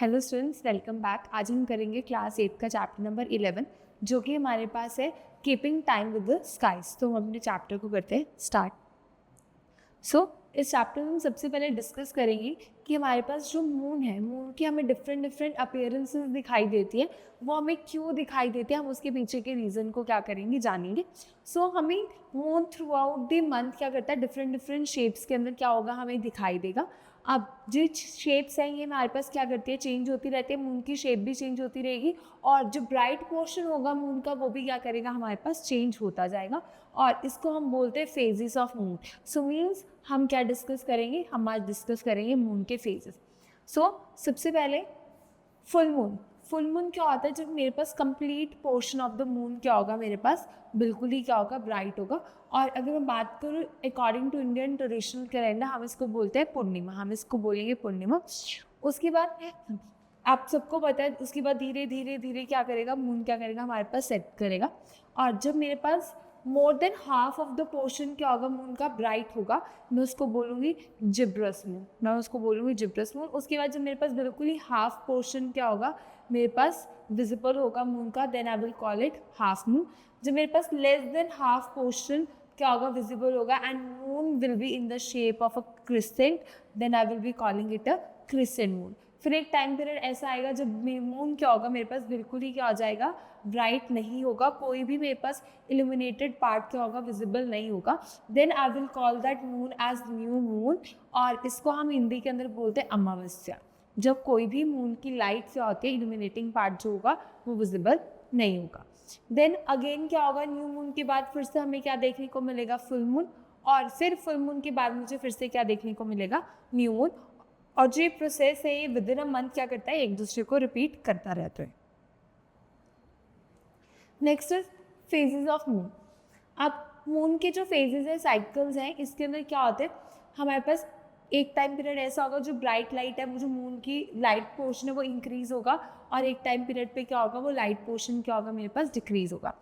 Hello students, welcome back. आज हम करेंगे क्लास 8 का चैप्टर नंबर 11 जो कि हमारे पास है keeping time with the skies. तो हम अपने चैप्टर को करते हैं स्टार्ट। इस चैप्टर में हम सबसे पहले डिस्कस करेंगे कि हमारे पास जो मून है, मून की हमें डिफरेंट डिफरेंट अपीयरेंसेस दिखाई देती है, वो हमें क्यों दिखाई देती है, हम उसके पीछे के रीज़न को क्या करेंगे जानेंगे। हमें moon through out the month क्या करता है, डिफरेंट डिफरेंट शेप्स के अंदर क्या होगा हमें दिखाई देगा। अब जो शेप्स हैं ये हमारे पास क्या करती है, चेंज होती रहती है, मून की शेप भी चेंज होती रहेगी और जो ब्राइट पोर्शन होगा मून का वो भी क्या करेगा हमारे पास चेंज होता जाएगा और इसको हम बोलते हैं फेजेस ऑफ मून। मीन्स हम क्या डिस्कस करेंगे, हम आज डिस्कस करेंगे मून के फेजेस। सबसे पहले फुल मून। फुल मून क्या होता है, जब मेरे पास complete portion of the moon क्या होगा, मेरे पास बिल्कुल ही क्या होगा, ब्राइट होगा। और अगर मैं बात करूँ according to Indian traditional calendar, हम इसको बोलते हैं पूर्णिमा, हम इसको बोलेंगे पूर्णिमा। उसके बाद आप सबको पता है उसके बाद धीरे धीरे धीरे क्या करेगा मून, क्या करेगा हमारे पास सेट करेगा। और जब मेरे पास more than half of the portion क्या होगा मून का ब्राइट होगा, मैं उसको बोलूँगी जिब्रस मून, मैं उसको बोलूँगी जिब्रस मून। उसके बाद जब मेरे पास बिल्कुल ही हाफ पोर्शन क्या होगा मेरे पास विजिबल होगा मून का, then I will call it half moon. जब मेरे पास लेस देन हाफ पोर्शन क्या होगा विजिबल होगा and moon will be in the shape of a crescent, then I will be calling it a crescent moon. फिर एक time period ऐसा आएगा जब मून क्या होगा मेरे पास बिल्कुल ही क्या हो जाएगा, ब्राइट नहीं होगा, कोई भी मेरे पास इल्यूमिनेटेड पार्ट क्या होगा विजिबल नहीं होगा, then I will call that moon as new moon. और इसको हम हिंदी के अंदर बोलते हैं अमावस्या, जब कोई भी मून की लाइट क्या होती है, इल्यूमिनेटिंग पार्ट जो होगा वो विजिबल नहीं होगा। देन अगेन क्या होगा, न्यू मून के बाद फिर से हमें क्या देखने को मिलेगा, फुल मून। और फिर फुल मून के बाद मुझे फिर से क्या देखने को मिलेगा, न्यू मून। और जो ये प्रोसेस है ये विद इन अ मंथ क्या करता है, एक दूसरे को रिपीट करता रहता है। Next is phases of moon. अब मून के जो फेजेस है, साइकिल्स हैं, इसके अंदर क्या होते हैं, हमारे पास एक टाइम पीरियड ऐसा होगा जो ब्राइट लाइट है, वो जो मून की लाइट पोर्शन है वो इंक्रीज होगा और एक टाइम पीरियड पे क्या होगा वो लाइट पोर्शन क्या होगा मेरे पास डिक्रीज होगा।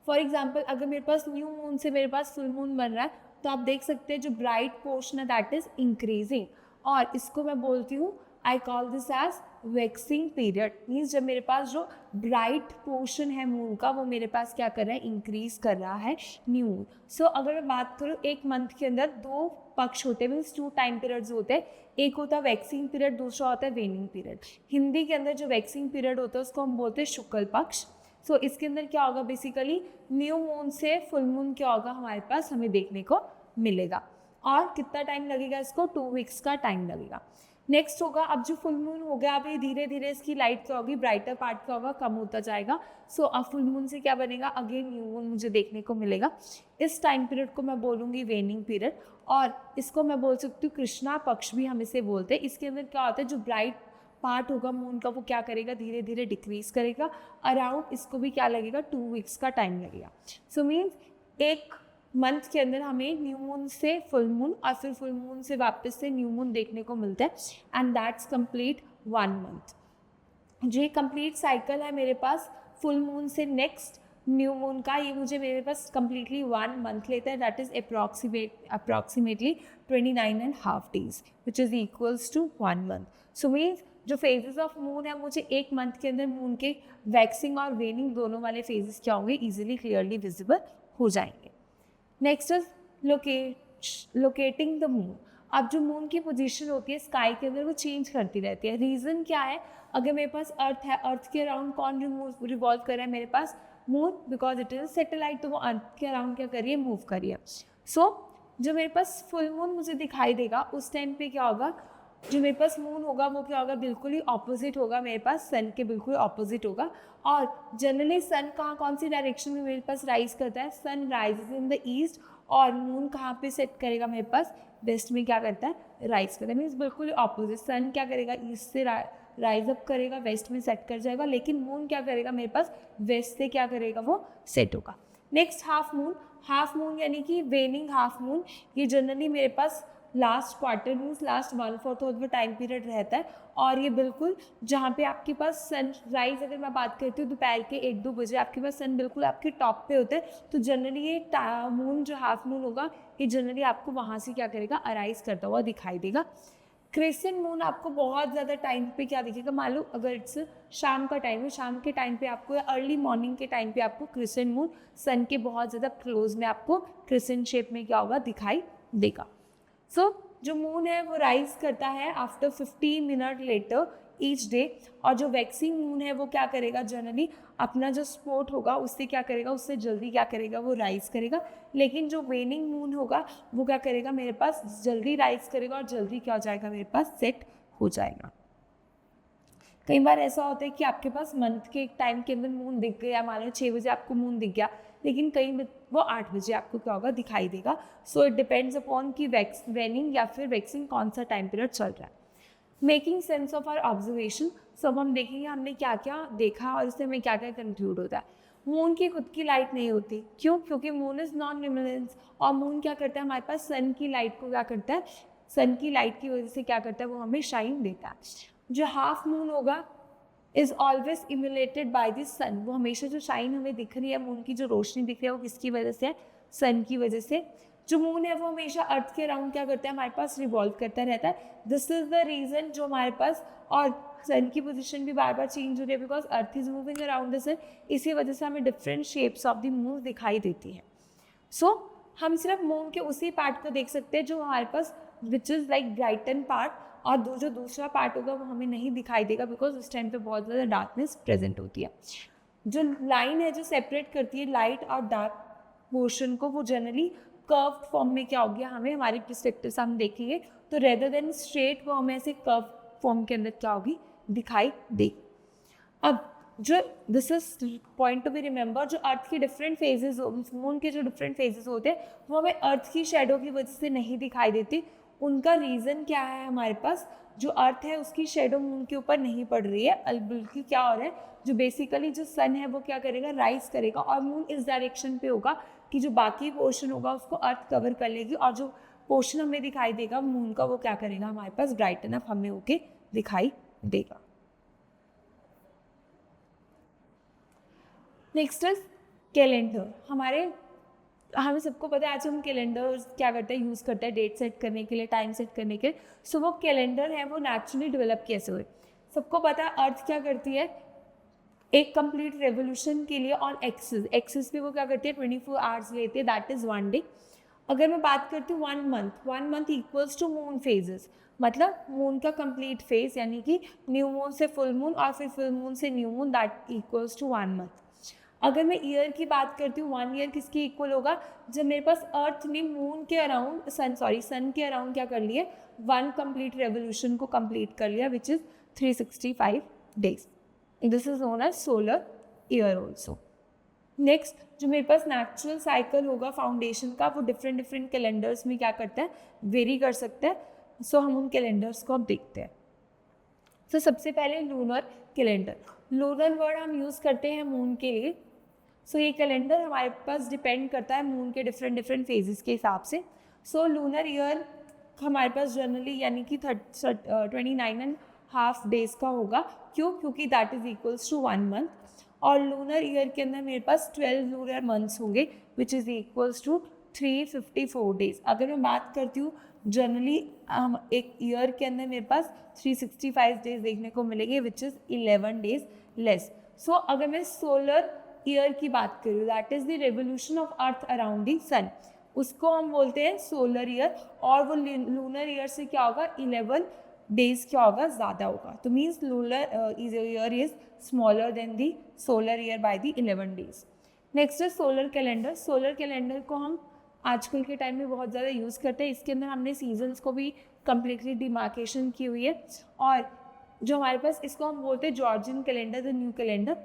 फॉर एग्जाम्पल अगर मेरे पास न्यू मून से मेरे पास फुल मून बन रहा है तो आप देख सकते हैं जो ब्राइट पोर्शन है दैट इज इंक्रीजिंग, और इसको मैं बोलती हूँ, I call this as waxing period. Means जब मेरे पास जो ब्राइट पोर्शन है मून का वो मेरे पास क्या कर रहा है, इंक्रीज कर रहा है न्यू मून। अगर मैं बात करूँ एक मंथ के अंदर दो पक्ष होते हैं, मीन्स 2 टाइम पीरियड्स होते हैं, एक होता है वैक्सिंग पीरियड, दूसरा होता है वेनिंग पीरियड। हिंदी के अंदर जो वैक्सिंग पीरियड होता है उसको हम बोलते हैं शुक्ल पक्ष। इसके अंदर क्या होगा, बेसिकली न्यू मून से फुल मून क्या होगा हमारे पास हमें देखने को मिलेगा। और कितना टाइम लगेगा, इसको 2 वीक्स का टाइम लगेगा। नेक्स्ट होगा, अब जो फुल मून हो गया अभी धीरे धीरे इसकी लाइट क्या होगी, ब्राइटर पार्ट क्या होगा कम होता जाएगा। अब फुल मून से क्या बनेगा, अगेन न्यू मून मुझे देखने को मिलेगा। इस टाइम पीरियड को मैं बोलूँगी वेनिंग पीरियड, और इसको मैं बोल सकती हूँ कृष्णा पक्ष भी हम इसे बोलते हैं। इसके अंदर क्या होता है, जो ब्राइट पार्ट होगा मून का वो क्या करेगा, धीरे धीरे डिक्रीज करेगा। अराउंड इसको भी क्या लगेगा, 2 वीक्स का टाइम लगेगा। मीन्स एक मंथ के अंदर हमें न्यू मून से फुल मून और फिर फुल मून से वापस से न्यू मून देखने को मिलता है एंड दैट्स कंप्लीट 1 मंथ। जो ये कंप्लीट साइकिल है मेरे पास फुल मून से नेक्स्ट न्यू मून का, ये मुझे मेरे पास कंप्लीटली 1 मंथ लेता है, that is approximately 29.5 days which is equals to 1 month. Means जो फेजेस ऑफ मून है मुझे एक मंथ के अंदर मून के वैक्सिंग और वेनिंग दोनों वाले फेजेस क्या होंगे, इजीली क्लियरली विजिबल हो जाएंगे। Next is locating the moon. अब जो मून की पोजीशन होती है स्काई के अंदर वो चेंज करती रहती है। रीज़न क्या है, अगर मेरे पास अर्थ है, अर्थ के अराउंड कौन रिवॉल्व कर रहा है मेरे पास, moon, because it is satellite, तो वो अर्थ के अराउंड क्या करिए, मूव करिए। जो मेरे पास फुल मून मुझे दिखाई देगा उस टाइम पे क्या होगा, जो मेरे पास मून होगा वो क्या होगा, बिल्कुल ही ऑपोजिट होगा, मेरे पास सन के बिल्कुल ऑपोजिट होगा। और जनरली सन कहाँ कौन सी डायरेक्शन में मेरे पास राइज करता है, sun rises in the east, और मून कहाँ पे सेट करेगा मेरे पास, वेस्ट में क्या करता है, राइज करता है। मीन्स बिल्कुल ऑपोजिट, सन क्या करेगा, ईस्ट से राइज अप करेगा, वेस्ट में सेट कर जाएगा, लेकिन मून क्या करेगा मेरे पास, वेस्ट से क्या करेगा, वो सेट होगा। नेक्स्ट हाफ मून यानी कि वेनिंग हाफ मून, ये जनरली मेरे पास last quarter means last 1/4 of the time period रहता है। और ये बिल्कुल जहाँ पे आपके पास सनराइज, अगर मैं बात करती हूँ दोपहर के 1-2 बजे आपके पास सन बिल्कुल आपके टॉप पे होता है, तो जनरली ये मून जो हाफ मून होगा ये जनरली आपको वहाँ से क्या करेगा, अराइज करता हुआ दिखाई देगा। क्रिसेंट मून आपको बहुत ज़्यादा टाइम पे क्या दिखेगा, मान लो अगर इट्स शाम का टाइम है, शाम के टाइम पे आपको, अर्ली मॉर्निंग के टाइम पे आपको क्रिसेंट मून सन के बहुत ज़्यादा क्लोज में आपको क्रिसेंट शेप में क्या होगा, दिखाई देगा। सो जो मून है वो राइज करता है after 15 minute later each day, और जो वैक्सिंग मून है वो क्या करेगा, जनरली अपना जो स्पोर्ट होगा उससे क्या करेगा, उससे जल्दी क्या करेगा, वो राइज करेगा। लेकिन जो वेनिंग मून होगा वो क्या करेगा, मेरे पास जल्दी राइज करेगा और जल्दी क्या हो जाएगा, मेरे पास सेट हो जाएगा। कई बार ऐसा होता है कि आपके पास मंथ के एक टाइम के अंदर मून दिख गया, मान लो 6 बजे आपको मून दिख गया, लेकिन कई वो 8 बजे आपको क्या होगा, दिखाई देगा। सो इट डिपेंड्स अपॉन कि वेनिंग या फिर वैक्सिंग कौन सा टाइम पीरियड चल रहा है। Making sense of our observation, सब हम देखेंगे हमने क्या क्या देखा और इससे हमें क्या क्या कंक्लूड होता है। मून की खुद की लाइट नहीं होती, क्यों, क्योंकि मून इज नॉन ल्यूमिनेंस, और मून क्या करता है, हमारे पास सन की लाइट को क्या करता है, सन की लाइट की वजह से क्या करता है, वो हमें शाइन देता है। जो हाफ मून होगा इज ऑलवेज इम्यूलेटेड बाय द सन, वो हमेशा जो शाइन हमें दिख रही है, मून की जो रोशनी दिख रही है, वो किसकी वजह से है, सन की वजह से। जो मून है वो हमेशा अर्थ के अराउंड क्या करता है, हमारे पास रिवॉल्व करता रहता है। दिस इज द रीजन जो हमारे पास, और सन की पोजीशन भी बार बार चेंज हो रही है because earth is moving around the sun, इसी वजह से हमें different shapes of the moon दिखाई देती है। सो हम सिर्फ मून के उसी पार्ट को देख सकते हैं जो हमारे पास which is like brighten part, और जो दूसरा पार्ट होगा वो हमें नहीं दिखाई देगा बिकॉज उस टाइम पे बहुत ज़्यादा डार्कनेस प्रेजेंट होती है। जो लाइन है जो सेपरेट करती है लाइट और डार्क पोर्शन को, वो जनरली कर्व्ड फॉर्म में क्या हो गया, हमें हमारे पर्सपेक्टिव से हम देखेंगे तो रेदर देन स्ट्रेट वो हमें ऐसे कर्व फॉर्म के अंदर क्या होगी, दिखाई देगी। अब जो this is point to be remember, जो अर्थ की डिफरेंट फेजेस, मून के जो डिफरेंट फेजेस होते हैं वो हमें अर्थ की शेडो की वजह से नहीं दिखाई देती। उनका रीज़न क्या है, हमारे पास जो अर्थ है उसकी शेडो मून के ऊपर नहीं पड़ रही है, बल्कि क्या हो रहा है, जो बेसिकली जो सन है वो क्या करेगा, राइज करेगा, और मून इस डायरेक्शन पे होगा कि जो बाकी पोर्शन होगा उसको अर्थ कवर कर लेगी, और जो पोर्शन हमें दिखाई देगा मून का वो क्या करेगा, हमारे पास ब्राइटन अप हमें होके दिखाई देगा। Next is calendar. हमें सबको पता है आज हम कैलेंडर क्या करते हैं, यूज़ करते हैं डेट सेट करने के लिए, टाइम सेट करने के लिए। सो वो कैलेंडर है वो नेचुरली डेवलप कैसे हुए, सबको पता है अर्थ क्या करती है, एक कंप्लीट रेवोल्यूशन के लिए ऑन एक्सिस पे वो क्या करती है, 24 आवर्स लेती है, दैट इज़ 1 डे। अगर मैं बात करती हूँ 1 month equals to moon phases, मतलब मून का कंप्लीट फेज, यानी कि न्यू मून से फुल मून और फिर फुल मून से new moon, that equals to 1 month. अगर मैं ईयर की बात करती हूँ, 1 ईयर किसके इक्वल होगा, जब मेरे पास अर्थ ने मून के अराउंड सन के अराउंड क्या कर लिया, 1 कंप्लीट रेवोल्यूशन को कंप्लीट कर लिया, which is 365 days. This is known as solar year also. Next जो मेरे पास नेचुरल साइकिल होगा फाउंडेशन का, वो डिफरेंट कैलेंडर्स में क्या करता है, वेरी कर सकता है। सो हम उन कैलेंडर्स को अब देखते हैं। तो सबसे पहले लूनर कैलेंडर, लूनर वर्ड हम यूज़ करते हैं मून के लिए। सो ये कैलेंडर हमारे पास डिपेंड करता है मून के डिफरेंट फेजेस के हिसाब से। सो लूनर ईयर हमारे पास जनरली यानी कि 29.5 डेज का होगा, क्यों, क्योंकि that is equals to 1 month. और लूनर ईयर के अंदर मेरे पास 12 लूनर मंथ्स होंगे, which is equals to 354 days. अगर मैं बात करती हूँ जनरली एक ईयर के अंदर मेरे पास 365 डेज देखने को मिलेंगे, which is 11 days less. So अगर मैं सोलर ईयर की बात करूँ, that is the revolution of earth around the sun, उसको हम बोलते हैं सोलर ईयर। और वो लूनर ईयर से क्या होगा, 11 डेज क्या होगा, ज़्यादा होगा। तो means lunar year is smaller than the solar year by the 11 days. Next है सोलर कैलेंडर। सोलर कैलेंडर को हम आजकल के टाइम में बहुत ज़्यादा यूज़ करते हैं। इसके अंदर हमने सीजन्स को भी कम्प्लीटली डिमार्केशन की हुई है। और जो हमारे पास, इसको हम बोलते हैं Georgian calendar, the new calendar.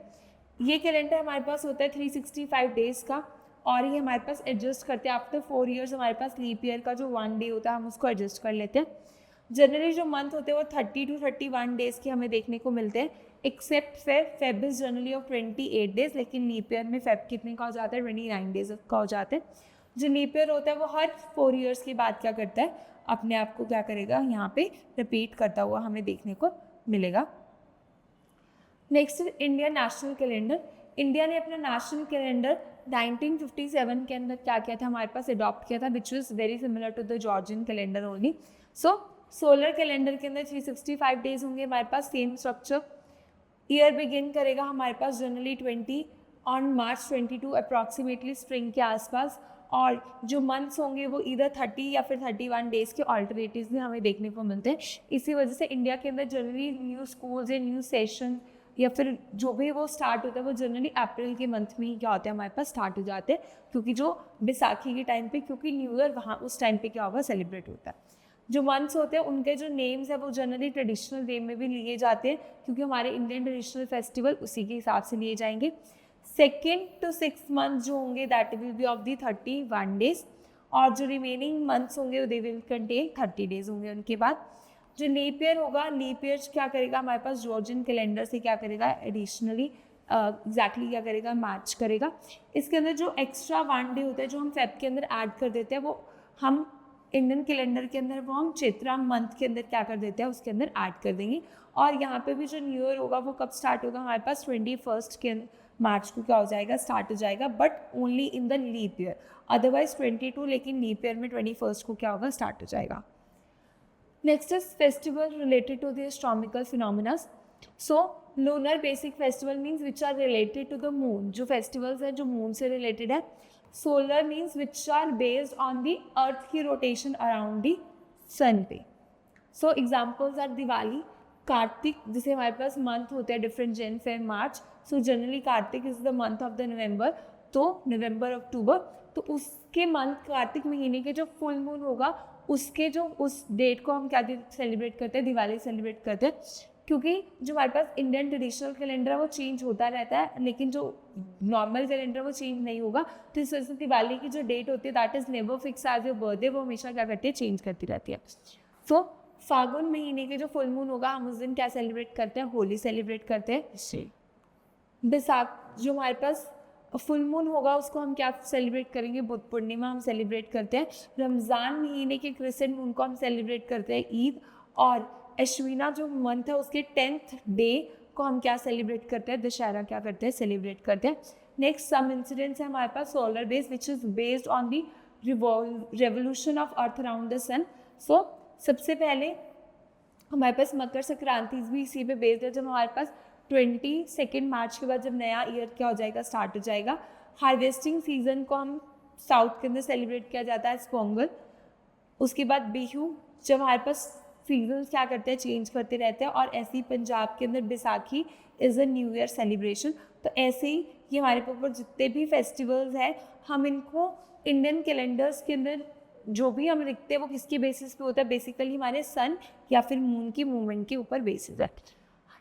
ये कैलेंडर हमारे पास होता है 365 डेज़ का, और ये हमारे पास एडजस्ट करते हैं आफ्टर 4 ईयर्स। हमारे पास लीप ईयर का जो 1 डे होता है हम उसको एडजस्ट कर लेते हैं। जनरली जो मंथ होते हैं वो 30 to 31 डेज़ के हमें देखने को मिलते हैं, except Feb is generally of 28 days, लेकिन लीप ईयर में फेब कितने का हो जाता है, 29 डेज का हो जाता है। जो लीप ईयर होता है वो हर 4 ईयर्स के बाद क्या करता है, अपने आप को क्या करेगा, यहाँ पे रिपीट करता हुआ हमें देखने को मिलेगा। Next Indian national calendar. India ने अपना नेशनल कैलेंडर 1957 के अंदर क्या किया था, हमारे पास अडॉप्ट किया था, which is very similar to the Georgian calendar only. So solar calendar के अंदर 365 डेज होंगे हमारे पास, सेम स्ट्रक्चर। ईयर बिगिन करेगा हमारे पास generally 20 on March 22 approximately spring के आसपास, और जो मंथ्स होंगे वो इधर 30 या फिर 31 डेज के ऑल्टरनेटिव्स भी हमें देखने को मिलते हैं। इसी वजह से इंडिया के अंदर जनरली न्यू स्कूल्स या न्यू सेशन या फिर जो भी वो स्टार्ट होता है वो जनरली अप्रैल के मंथ में ही क्या होता है हमारे पास स्टार्ट हो जाते हैं, क्योंकि जो बैसाखी के टाइम पे, क्योंकि न्यू ईयर वहाँ उस टाइम पे क्या होगा सेलिब्रेट होता है। जो मंथ्स होते हैं उनके जो नेम्स है वो जनरली ट्रेडिशनल वे में भी लिए जाते हैं, क्योंकि हमारे इंडियन ट्रेडिशनल फेस्टिवल उसी के हिसाब से लिए जाएंगे। 2nd to 6th मंथ जो होंगे that will be of the 31 days, और जो रिमेनिंग मंथ्स होंगे दे विल कंटेन 30 डेज होंगे। उनके बाद जो लीप ईयर होगा, लीप ईयर क्या करेगा हमारे पास जॉर्जियन कैलेंडर से क्या करेगा एडिशनली एग्जैक्टली क्या करेगा मैच करेगा। इसके अंदर जो एक्स्ट्रा 1 डे होता है जो हम फेब के अंदर ऐड कर देते हैं, वो हम इंडियन कैलेंडर के अंदर वो हम चैत्रा मंथ के अंदर क्या कर देते हैं उसके अंदर ऐड कर देंगे। और यहाँ पे भी जो न्यू ईयर होगा वो कब स्टार्ट होगा हमारे पास 21 के मार्च को क्या हो जाएगा स्टार्ट हो जाएगा, but only in the leap year. Otherwise 22 लेकिन लीप ईयर में 21 को क्या होगा स्टार्ट हो जाएगा। Next is festival related to the astronomical phenomena. So lunar basic festival means which are related to the moon, जो फेस्टिवल्स हैं जो मून से रिलेटेड है। Solar means which are based on the earth की rotation around the sun पे। So examples are Diwali, Kartik, जिसे हमारे पास मंथ होते हैं different Jan Feb March. So generally Kartik is the month of the November, तो नवंबर अक्टूबर, तो उसके मंथ कार्तिक महीने के जो फुल मून होगा उसके जो उस डेट को हम क्या सेलिब्रेट करते हैं दिवाली सेलिब्रेट करते हैं। क्योंकि जो हमारे पास इंडियन ट्रेडिशनल कैलेंडर है वो चेंज होता रहता है, लेकिन जो नॉर्मल कैलेंडर वो चेंज नहीं होगा, तो इस वजह से दिवाली की जो डेट होती है that is never fix as your birthday, वो हमेशा क्या करती है चेंज करती रहती है। सो फागुन महीने के जो फुल मून होगा हम उस दिन क्या सेलिब्रेट करते हैं होली सेलिब्रेट करते हैं इससे। बैसाख जो हमारे पास फुल मून होगा उसको हम क्या सेलिब्रेट करेंगे बुद्ध पूर्णिमा हम सेलिब्रेट करते हैं। रमज़ान महीने के क्रिसेंट मून को हम सेलिब्रेट करते हैं ईद, और अश्विना जो मंथ है उसके 10th डे को हम क्या सेलिब्रेट करते हैं दशहरा क्या करते हैं सेलिब्रेट करते हैं। नेक्स्ट सम इंसिडेंट्स है हमारे पास solar base which is based on the revolution of earth around the sun. So सबसे पहले हमारे पास मकर संक्रांति भी इसी पे बेस्ड है, जब हमारे पास 22 मार्च के बाद जब नया ईयर क्या हो जाएगा स्टार्ट हो जाएगा। हार्वेस्टिंग सीजन को हम साउथ के अंदर सेलिब्रेट किया जाता है पोंगल। उसके बाद बिहू, जब हमारे पास सीजन क्या करते हैं चेंज करते रहते हैं, और ऐसे ही पंजाब के अंदर Baisakhi is a new year celebration. तो ऐसे ही ये हमारे ऊपर जितने भी फेस्टिवल्स हैं हम इनको इंडियन कैलेंडर्स के अंदर जो भी हम लिखते हैं वो किसके बेसिस पे होता है, बेसिकली हमारे सन या फिर मून की मूवमेंट के ऊपर बेसिस है।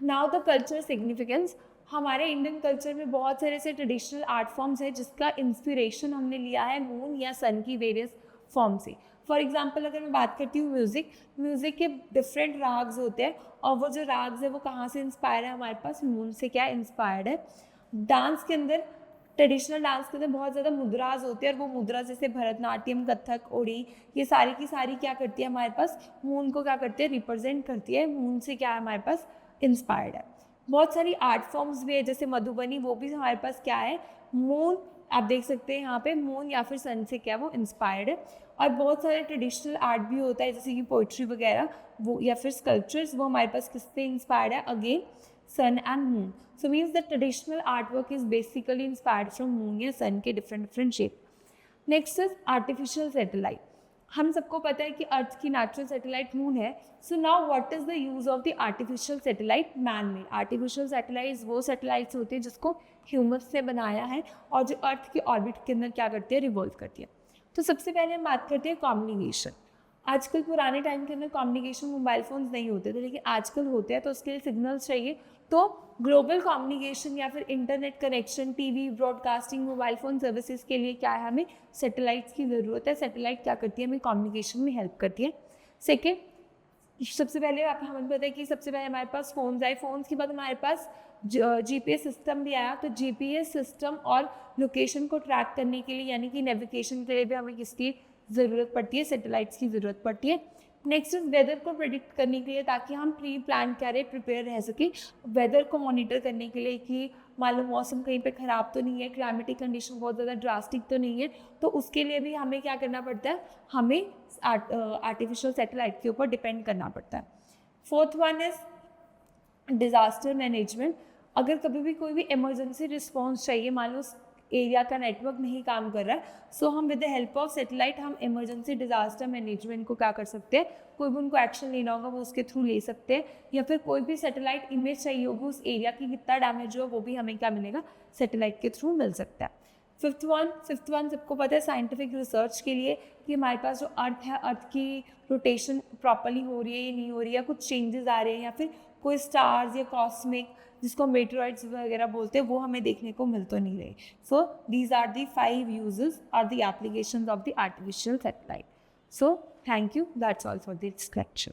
नाउ द कल्चर सिग्निफिकेंस, हमारे इंडियन कल्चर में बहुत सारे ऐसे ट्रेडिशनल आर्ट फॉर्म्स हैं जिसका इंस्पिरेशन हमने लिया है मून या सन की वेरियस फॉर्म से। फॉर एग्जांपल अगर मैं बात करती हूँ म्यूज़िक के डिफरेंट राग्स होते हैं, और वो जो राग्स है वो कहाँ से इंस्पायर है हमारे पास मून से क्या इंस्पायर्ड है। डांस के अंदर ट्रेडिशनल डांस के अंदर बहुत ज़्यादा मुद्राज होते हैं, और वो मुद्रा जैसे भरतनाट्यम कथक ओड़ी ये सारी की सारी क्या करती है हमारे पास मून को क्या करती है रिप्रेजेंट करती है, मून से क्या है हमारे पास इंस्पायर्ड है। बहुत सारी आर्ट फॉर्म्स भी है जैसे मधुबनी, वो भी हमारे पास क्या है मून, आप देख सकते हैं यहाँ पे मून या फिर सन से क्या वो इंस्पायर्ड है। और बहुत सारे ट्रेडिशनल आर्ट भी होता है जैसे कि पोइट्री वगैरह वो या फिर स्कल्पचर्स, वो हमारे पास किससे इंस्पायर्ड है again sun and moon. So means the traditional art work is basically inspired from moon या सन के different shape. Next is artificial satellite. हम सबको पता है कि अर्थ की नेचुरल सैटेलाइट मून है। So now what is the use of the artificial satellite man made. Artificial satellite वो सैटेलाइट्स होते हैं जिसको ह्यूमन्स ने बनाया है और जो अर्थ के ऑर्बिट के अंदर क्या करती है रिवॉल्व करती है। तो सबसे पहले हम बात करते हैं कम्युनिकेशन। आजकल पुराने टाइम के अंदर कम्युनिकेशन मोबाइल फ़ोन्स नहीं होते थे, लेकिन आजकल होते हैं, तो उसके लिए सिग्नल्स चाहिए। तो ग्लोबल कम्युनिकेशन या फिर internet connection, TV, broadcasting, mobile phone services के लिए क्या है हमें सैटेलाइट्स की ज़रूरत है। सैटेलाइट क्या करती है हमें कम्युनिकेशन में हेल्प करती है। सेकेंड, सबसे पहले हमें पता है कि सबसे पहले हमारे पास फ़ोन्स आए, फ़ोन्स के बाद हमारे पास GPS सिस्टम भी आया। तो GPS सिस्टम और लोकेशन को ट्रैक करने के लिए यानी कि नेविगेशन के लिए भी हमें किसकी ज़रूरत पड़ती है, सैटेलाइट्स की ज़रूरत पड़ती है। नेक्स्ट इज वेदर को प्रेडिक्ट करने के लिए, ताकि हम प्री प्लान करें, प्रिपेयर रह सकें। वेदर को मॉनिटर करने के लिए कि मान लो मौसम कहीं पे ख़राब तो नहीं है, क्लाइमेटिक कंडीशन बहुत ज़्यादा ड्रास्टिक तो नहीं है, तो उसके लिए भी हमें क्या करना पड़ता है, हमें आर्टिफिशियल सैटेलाइट के ऊपर डिपेंड करना पड़ता है। Fourth one is disaster management. अगर कभी भी कोई भी इमरजेंसी रिस्पॉन्स चाहिए, मान लो एरिया का नेटवर्क नहीं काम कर रहा है, सो हम with the help of satellite हम इमरजेंसी डिज़ास्टर मैनेजमेंट को क्या कर सकते हैं, कोई भी उनको एक्शन लेना होगा वो उसके थ्रू ले सकते हैं, या फिर कोई भी सैटेलाइट इमेज चाहिए होगी उस एरिया की कितना डैमेज हो वो भी हमें क्या मिलेगा, सैटेलाइट के थ्रू मिल सकता है। फिफ्थ वन सबको पता है साइंटिफिक रिसर्च के लिए कि हमारे पास जो अर्थ है, अर्थ की रोटेशन प्रॉपरली हो रही है या नहीं हो रही है, कुछ चेंजेस आ रहे हैं, या फिर कोई स्टार्स या कॉस्मिक जिसको मेटेरॉइड्स वगैरह बोलते हैं वो हमें देखने को मिल तो नहीं रहे। So these are the 5 uses are the applications of the artificial satellite. So thank you, that's all for this lecture.